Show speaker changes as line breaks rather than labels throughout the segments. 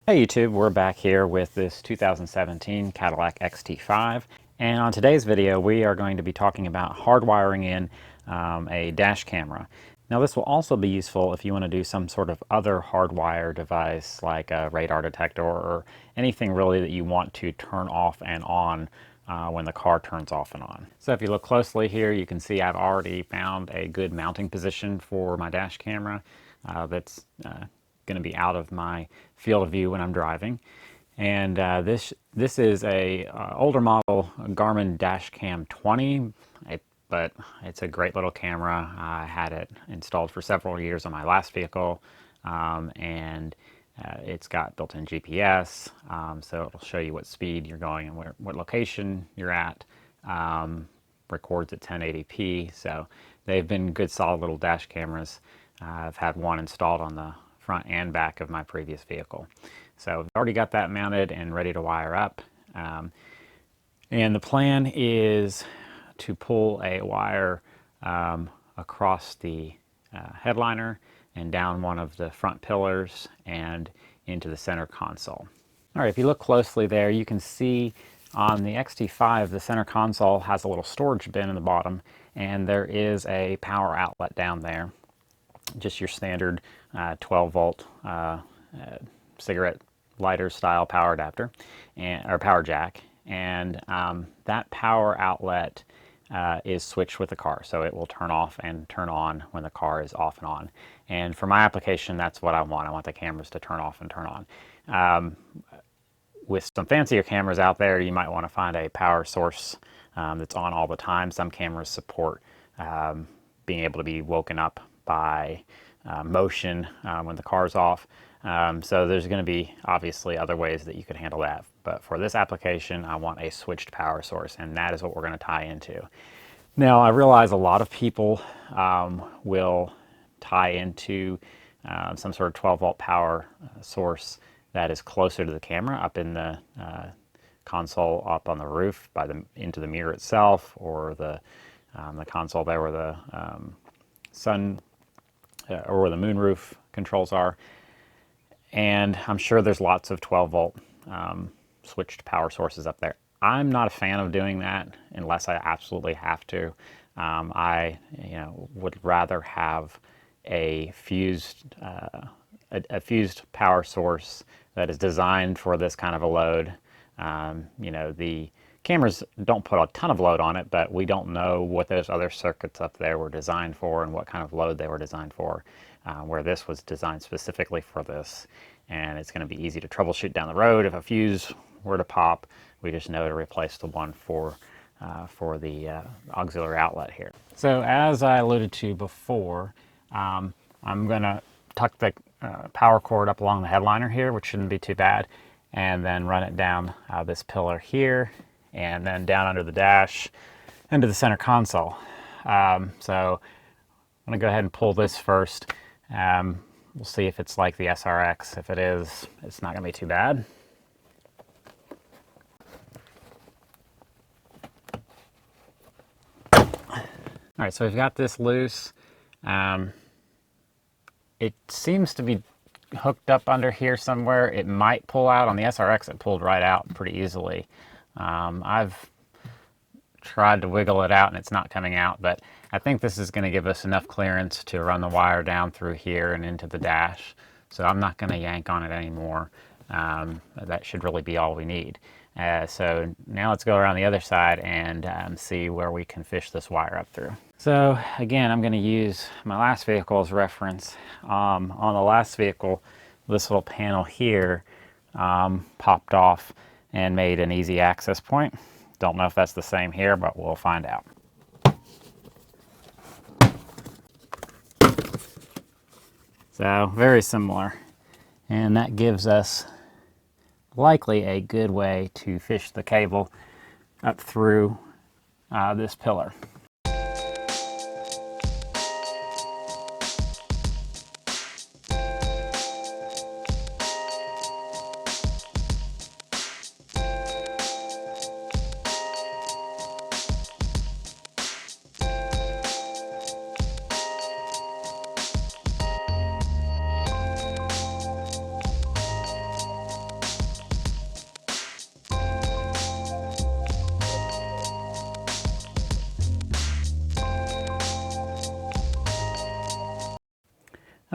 Hey YouTube, we're back here with this 2017 Cadillac XT5, and on today's video we are going to be talking about hardwiring in a dash camera. Now this will also be useful if you want to do some sort of other hardwire device like a radar detector or anything really that you want to turn off and on when the car turns off and on. So if you look closely here, you can see I've already found a good mounting position for my dash camera that's going to be out of my field of view when I'm driving. And this is a older model Garmin Dashcam 20, but it's a great little camera. I had it installed for several years on my last vehicle, and it's got built-in GPS, so it'll show you what speed you're going and what location you're at. Records at 1080p, so they've been good solid little dash cameras. I've had one installed on the front and back of my previous vehicle. So I've already got that mounted and ready to wire up. And the plan is to pull a wire across the headliner and down one of the front pillars and into the center console. All right, if you look closely there, you can see on the XT5 the center console has a little storage bin in the bottom, and there is a power outlet down there. Just your standard 12 volt cigarette lighter style power adapter or power jack, and that power outlet is switched with the car, so it will turn off and turn on when the car is off and on. And for my application, that's what I want. I want the cameras to turn off and turn on. With some fancier cameras out there, you might want to find a power source that's on all the time. Some cameras support being able to be woken up by motion when the car's off. So there's going to be obviously other ways that you could handle that. But for this application, I want a switched power source, and that is what we're going to tie into. Now, I realize a lot of people will tie into some sort of 12 volt power source that is closer to the camera, up in the console, up on the roof, into the mirror itself, or the console there where the sun or where the moonroof controls are. And I'm sure there's lots of 12 volt switched power sources up there. I'm not a fan of doing that unless I absolutely have to. I would rather have a fused power source that is designed for this kind of a load. The cameras don't put a ton of load on it, but we don't know what those other circuits up there were designed for and what kind of load they were designed for, where this was designed specifically for this. And it's going to be easy to troubleshoot down the road. If a fuse were to pop, we just know to replace the one for the auxiliary outlet here. So as I alluded to before, I'm going to tuck the power cord up along the headliner here, which shouldn't be too bad, and then run it down this pillar here, and then down under the dash into the center console. So I'm going to go ahead and pull this first. We'll see if it's like the SRX. If it is, it's not going to be too bad. All right, so we've got this loose. It seems to be hooked up under here somewhere. It might pull out. On the SRX, it pulled right out pretty easily. I've tried to wiggle it out and it's not coming out, but I think this is going to give us enough clearance to run the wire down through here and into the dash. So I'm not going to yank on it anymore. That should really be all we need. So now let's go around the other side and see where we can fish this wire up through. So again, I'm going to use my last vehicle as reference. On the last vehicle, this little panel here popped off and made an easy access point. Don't know if that's the same here, but we'll find out. So very similar, and that gives us likely a good way to fish the cable up through this pillar.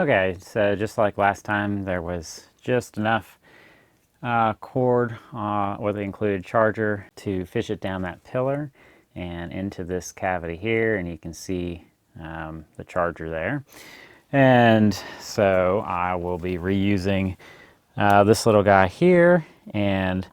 Okay, so just like last time, there was just enough cord with the included charger to fish it down that pillar and into this cavity here, and you can see the charger there. And so I will be reusing this little guy here and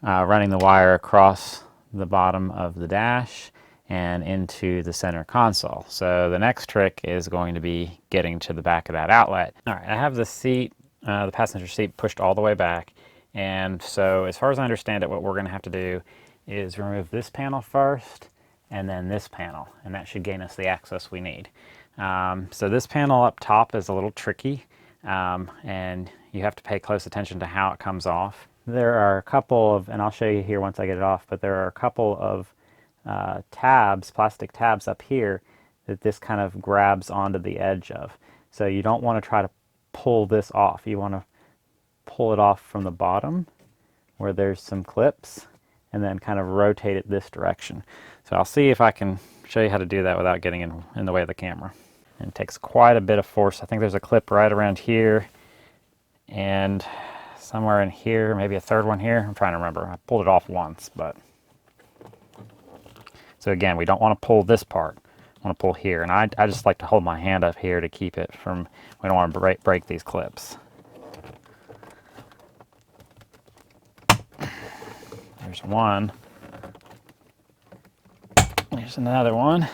running the wire across the bottom of the dash and into the center console. So the next trick is going to be getting to the back of that outlet. All right, I have the seat, the passenger seat pushed all the way back. And so as far as I understand it, what we're going to have to do is remove this panel first and then this panel, and that should gain us the access we need. So this panel up top is a little tricky, and you have to pay close attention to how it comes off. There are a couple of, and I'll show you here once I get it off, but there are a couple of tabs, plastic tabs up here that this kind of grabs onto the edge of. So you don't want to try to pull this off. You want to pull it off from the bottom where there's some clips and then kind of rotate it this direction. So I'll see if I can show you how to do that without getting in the way of the camera. And it takes quite a bit of force. I think there's a clip right around here and somewhere in here, maybe a third one here. I'm trying to remember. I pulled it off once, but. So again, we don't want to pull this part. I want to pull here. And I just like to hold my hand up here to keep it from, we don't want to break these clips. There's one. There's another one.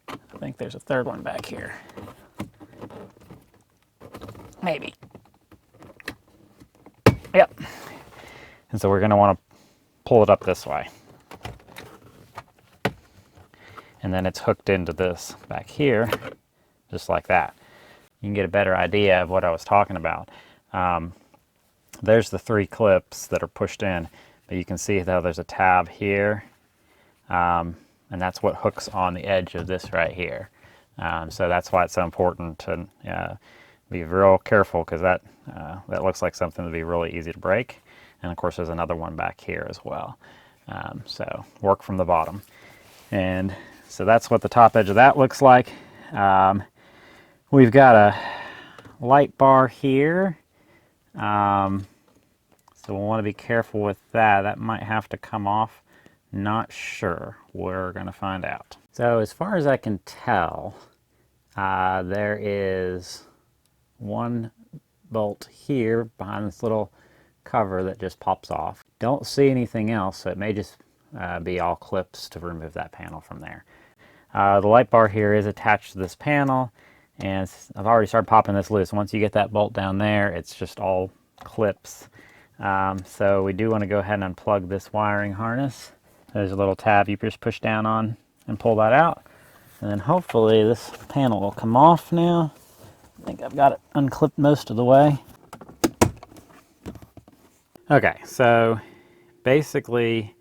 I think there's a third one back here. Maybe. Yep. And so we're going to want to pull it up this way. And then it's hooked into this back here, just like that. You can get a better idea of what I was talking about. There's the three clips that are pushed in, but you can see how there's a tab here, and that's what hooks on the edge of this right here. So that's why it's so important to be real careful, because that looks like something that would be really easy to break. And of course there's another one back here as well. So work from the bottom. And so that's what the top edge of that looks like. We've got a light bar here. So we'll want to be careful with that. That might have to come off. Not sure. We're going to find out. So as far as I can tell, there is one bolt here behind this little cover that just pops off. Don't see anything else, so it may just be all clips to remove that panel from there. The light bar here is attached to this panel, and I've already started popping this loose. Once you get that bolt down there, it's just all clips. So we do want to go ahead and unplug this wiring harness. There's a little tab you just push down on and pull that out. And then hopefully this panel will come off now. I think I've got it unclipped most of the way. Okay, so basically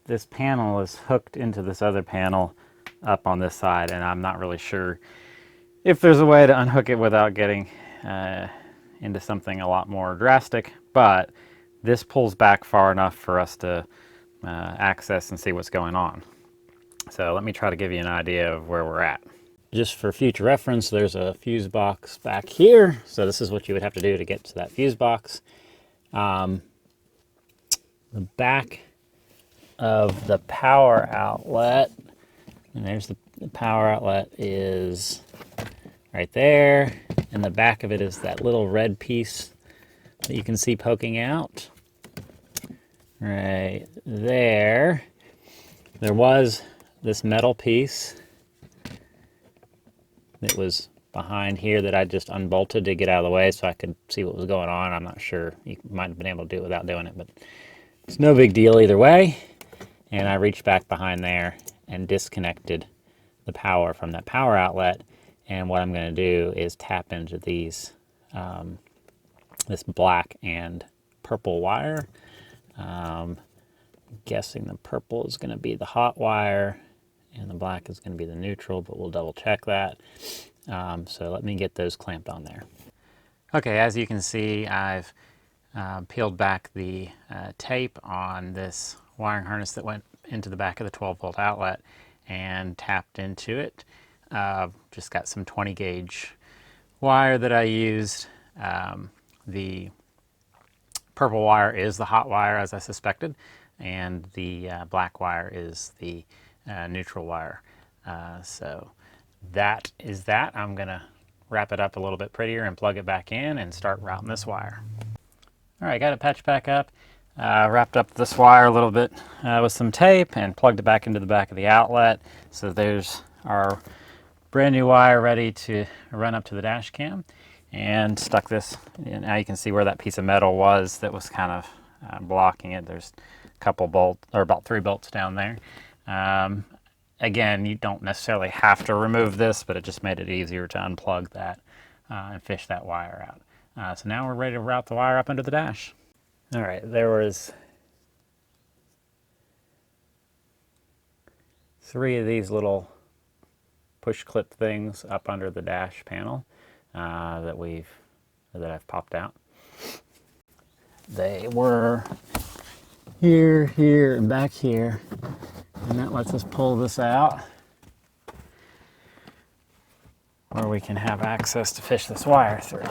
this panel is hooked into this other panel up on this side, and I'm not really sure if there's a way to unhook it without getting into something a lot more drastic, but this pulls back far enough for us to access and see what's going on. So let me try to give you an idea of where we're at. Just for future reference, there's a fuse box back here. So this is what you would have to do to get to that fuse box. The back of the power outlet, and there's the power outlet is right there, and the back of it is that little red piece that you can see poking out right there. There was this metal piece that was behind here that I just unbolted to get out of the way so I could see what was going on. I'm not sure. You might have been able to do it without doing it, but it's no big deal either way. And I reached back behind there and disconnected the power from that power outlet. And what I'm going to do is tap into these, this black and purple wire. Guessing the purple is going to be the hot wire and the black is going to be the neutral, but we'll double check that. So let me get those clamped on there. Okay, as you can see, I've peeled back the tape on this wiring harness that went into the back of the 12-volt outlet and tapped into it. Just got some 20 gauge wire that I used, the purple wire is the hot wire, as I suspected, and the black wire is the neutral wire. So that is that. I'm going to wrap it up a little bit prettier and plug it back in and start routing this wire. All right, got it patched back up. Wrapped up this wire a little bit with some tape and plugged it back into the back of the outlet. So there's our brand new wire ready to run up to the dash cam, and stuck this. And now you can see where that piece of metal was that was kind of blocking it. There's a couple bolts, or about 3 bolts down there. Again, you don't necessarily have to remove this, but it just made it easier to unplug that and fish that wire out. So now we're ready to route the wire up into the dash. All right, there was 3 of these little push clip things up under the dash panel that I've popped out. They were here, here, and back here, and that lets us pull this out where we can have access to fish this wire through.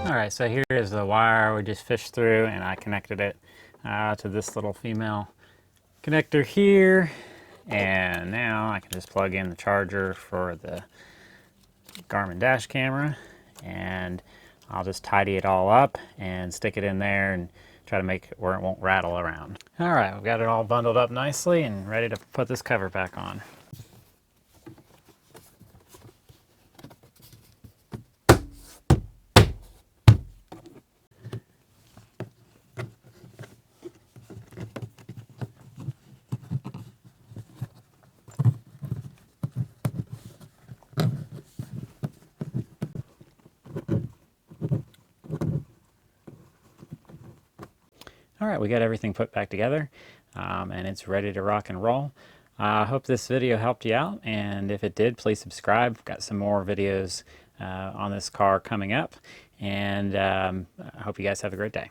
Alright, so here is the wire we just fished through, and I connected it to this little female connector here, and now I can just plug in the charger for the Garmin dash camera, and I'll just tidy it all up and stick it in there and try to make it where it won't rattle around. Alright, we've got it all bundled up nicely and ready to put this cover back on. All right, we got everything put back together, and it's ready to rock and roll. I hope this video helped you out, and if it did, please subscribe. We've got some more videos on this car coming up, and I hope you guys have a great day.